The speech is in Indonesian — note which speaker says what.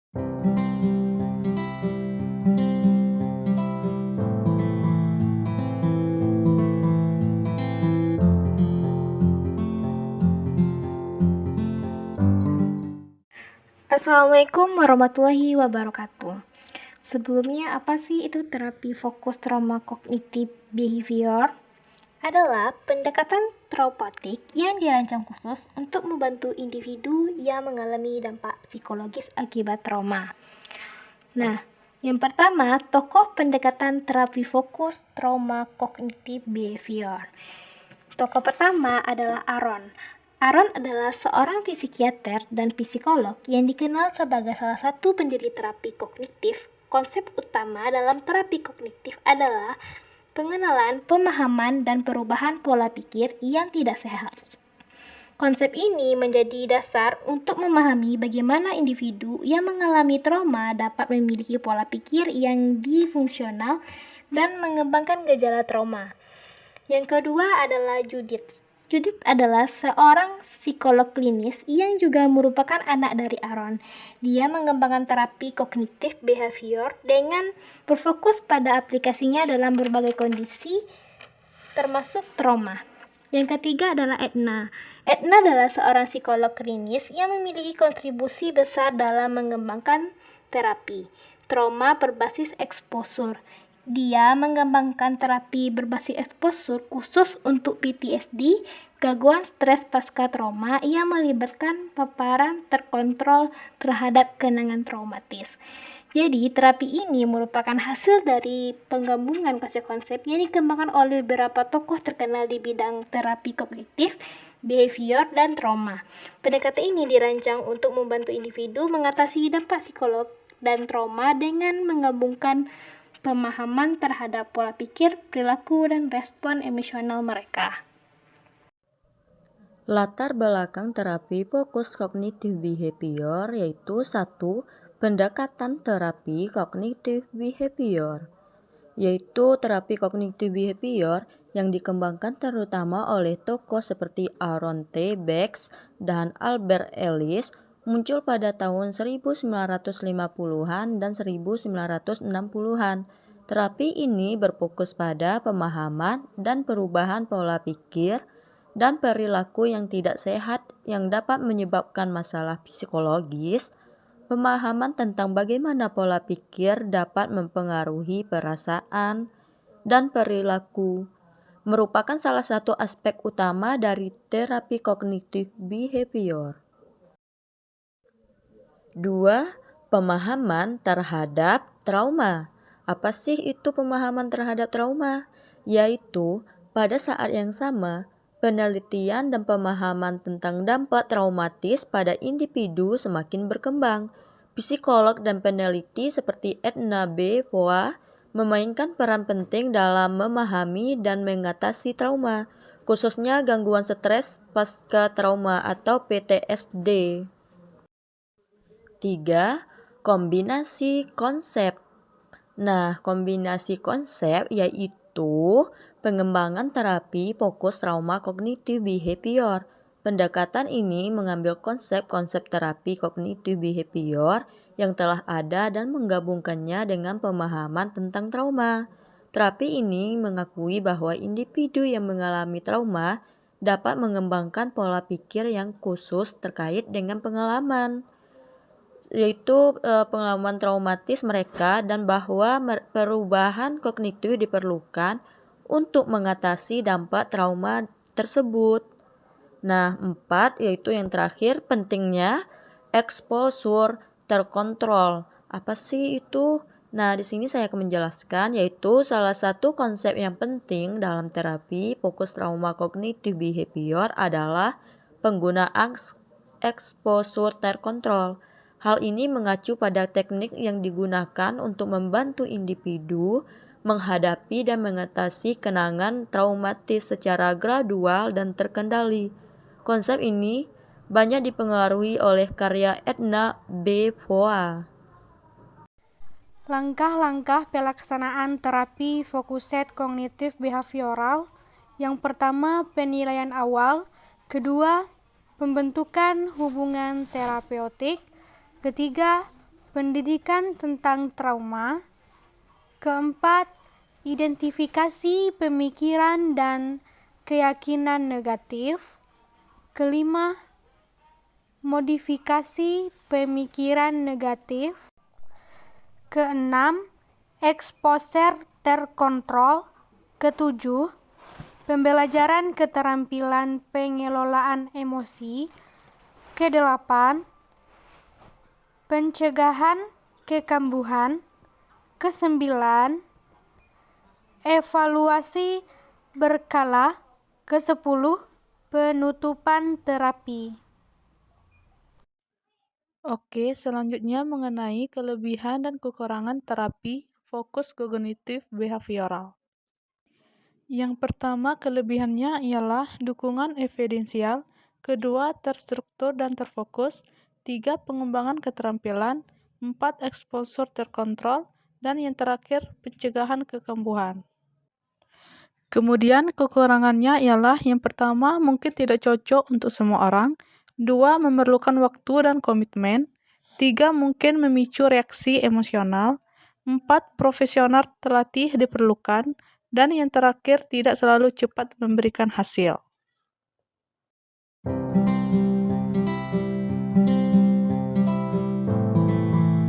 Speaker 1: Assalamualaikum warahmatullahi wabarakatuh. Sebelumnya, apa sih itu terapi fokus trauma kognitif behavior? Adalah pendekatan terapeutik yang dirancang khusus untuk membantu individu yang mengalami dampak psikologis akibat trauma. Nah, yang pertama, tokoh pendekatan terapi fokus trauma kognitif behavior. Tokoh pertama adalah Aaron. Aaron adalah seorang psikiater dan psikolog yang dikenal sebagai salah satu pendiri terapi kognitif. Konsep utama dalam terapi kognitif adalah pengenalan, pemahaman, dan perubahan pola pikir yang tidak sehat. Konsep ini menjadi dasar untuk memahami bagaimana individu yang mengalami trauma dapat memiliki pola pikir yang disfungsional dan mengembangkan gejala trauma. Yang kedua adalah Judith. Judith adalah seorang psikolog klinis yang juga merupakan anak dari Aaron. Dia mengembangkan terapi kognitif behavior dengan berfokus pada aplikasinya dalam berbagai kondisi, termasuk trauma. Yang ketiga adalah Edna. Edna adalah seorang psikolog klinis yang memiliki kontribusi besar dalam mengembangkan terapi trauma berbasis exposure. Dia mengembangkan terapi berbasis exposure khusus untuk PTSD, gangguan stres pasca trauma yang melibatkan paparan terkontrol terhadap kenangan traumatis. Jadi, terapi ini merupakan hasil dari penggabungan konsep-konsep yang dikembangkan oleh beberapa tokoh terkenal di bidang terapi kognitif, behavior, dan trauma. Pendekatan ini dirancang untuk membantu individu mengatasi dampak psikolog dan trauma dengan menggabungkan pemahaman terhadap pola pikir, perilaku, dan respon emosional mereka.
Speaker 2: Latar belakang terapi fokus kognitif behavior yaitu 1. Pendekatan terapi kognitif behavior, yaitu terapi kognitif behavior yang dikembangkan terutama oleh tokoh seperti Aaron T. Beck dan Albert Ellis, muncul pada tahun 1950-an dan 1960-an. Terapi ini berfokus pada pemahaman dan perubahan pola pikir dan perilaku yang tidak sehat yang dapat menyebabkan masalah psikologis. Pemahaman tentang bagaimana pola pikir dapat mempengaruhi perasaan dan perilaku merupakan salah satu aspek utama dari terapi kognitif behavior. 2. Pemahaman terhadap trauma. Apa sih itu pemahaman terhadap trauma? Yaitu pada saat yang sama, penelitian dan pemahaman tentang dampak traumatis pada individu semakin berkembang. Psikolog dan peneliti seperti Edna B. Foa memainkan peran penting dalam memahami dan mengatasi trauma, khususnya gangguan stres pasca trauma atau PTSD. 3. Kombinasi konsep. Nah, kombinasi konsep yaitu pengembangan terapi fokus trauma kognitif behavior. Pendekatan ini mengambil konsep-konsep terapi kognitif behavior yang telah ada dan menggabungkannya dengan pemahaman tentang trauma. Terapi ini mengakui bahwa individu yang mengalami trauma dapat mengembangkan pola pikir yang khusus terkait dengan pengalaman, yaitu pengalaman traumatis mereka, dan bahwa perubahan kognitif diperlukan untuk mengatasi dampak trauma tersebut. Nah, 4 yaitu yang terakhir, pentingnya exposure terkontrol. Apa sih itu? Nah, di sini saya akan menjelaskan, yaitu salah satu konsep yang penting dalam terapi fokus trauma kognitif behavior adalah penggunaan exposure terkontrol. Hal ini mengacu pada teknik yang digunakan untuk membantu individu menghadapi dan mengatasi kenangan traumatis secara gradual dan terkendali. Konsep ini banyak dipengaruhi oleh karya Edna B. Foa.
Speaker 3: Langkah-langkah pelaksanaan terapi fokused kognitif behavioral. Yang pertama, penilaian awal. Kedua, pembentukan hubungan terapeutik. Ketiga, pendidikan tentang trauma. Keempat, identifikasi pemikiran dan keyakinan negatif. Kelima, modifikasi pemikiran negatif. Keenam, exposure terkontrol. Ketujuh, pembelajaran keterampilan pengelolaan emosi. Kedelapan, pencegahan kekambuhan. Kesembilan, evaluasi berkala. Kesepuluh, penutupan terapi.
Speaker 4: Oke, selanjutnya mengenai kelebihan dan kekurangan terapi fokus kognitif behavioral. Yang pertama, kelebihannya ialah dukungan evidensial, kedua, terstruktur dan terfokus, tiga, pengembangan keterampilan, empat, exposure terkontrol, dan yang terakhir, pencegahan kekambuhan. Kemudian kekurangannya ialah yang pertama mungkin tidak cocok untuk semua orang, dua memerlukan waktu dan komitmen, tiga mungkin memicu reaksi emosional, empat profesional terlatih diperlukan, dan yang terakhir tidak selalu cepat memberikan hasil.